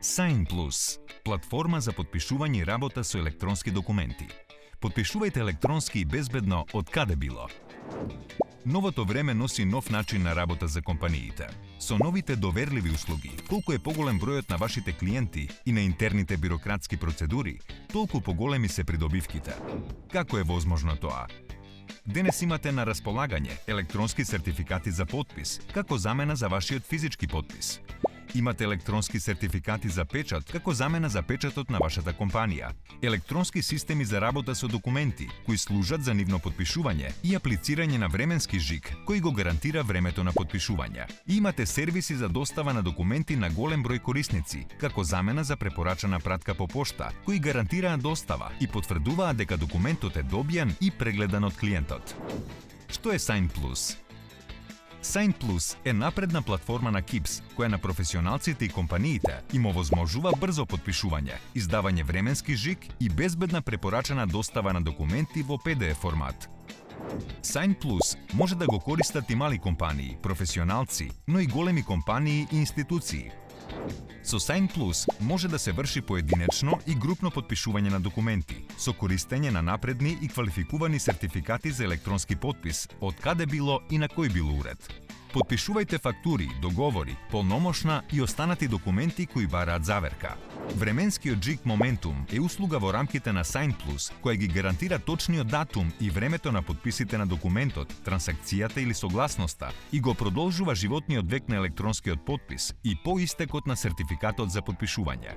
Sign Plus, platforma za potpišuvanje i работа со електронски документи. Potpišuvajte elektronski i bezbedno od kada bilo. Новото време носи нов начин на работа за компаниите. Со новите доверливи услуги, колку е поголем бројот на вашите клиенти и на интерните бирократски процедури, толку поголеми се придобивките. Како е возможно тоа? Денес имате на располагање електронски сертификати за подпис, како замена за вашиот физички подпис. Имате електронски сертификати за печат, како замена за печатот на вашата компанија. Електронски системи за работа со документи, кои служат за нивно подпишување и аплицирање на временски жиг, кој го гарантира времето на подпишување. И имате сервиси за достава на документи на голем број корисници, како замена за препорачана пратка по пошта, кои гарантираат достава и потврдуваат дека документот е добијан и прегледан од клиентот. Што е Sign Plus? Sign Plus е напредна платформа на КИПС, која на професионалците и компаниите им овозможува брзо подпишување, издавање временски жиг и безбедна препорачана достава на документи во PDF формат. Sign Plus може да го користат и мали компании, професионалци, но и големи компании и институции. Со Sign Plus може да се врши поединечно и групно подпишување на документи, со користење на напредни и квалификувани сертификати за електронски подпис, од каде било и на кој било уред. Подпишувајте фактури, договори, полномошна и останати документи кои бараат заверка. Временскиот жиг Momentum е услуга во рамките на Sign Plus, која ги гарантира точниот датум и времето на подписите на документот, трансакцијата или согласноста и го продолжува животниот век на електронскиот подпис и по истекот на сертификатот за подпишување.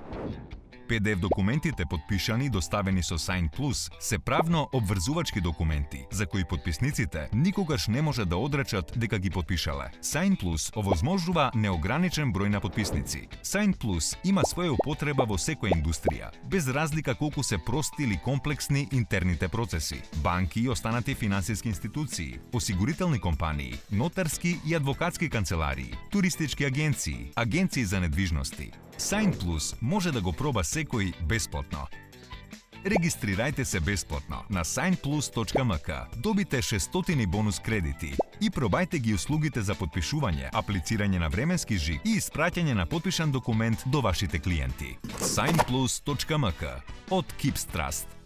PDF документите подпишани и доставени со Sign Plus се правно обврзувачки документи, за кои подписниците никогаш не може да одречат дека ги подпишале. Sign Plus овозможува неограничен број на подписници. Sign Plus има своја употреба во секоја индустрија, без разлика колку се прости или комплексни интерните процеси. Банки и останати финансиски институции, осигурителни компании, нотарски и адвокатски канцеларии, туристички агенции, агенции за недвижности. Sign Plus може да го проба секој бесплатно. Регистрирајте се бесплатно на signplus.mk, добите 600 бонус кредити и пробајте ги услугите за подпишување, аплицирање на временски жиг и испраќање на подпишан документ до вашите клиенти. signplus.mk од Keeps Trust.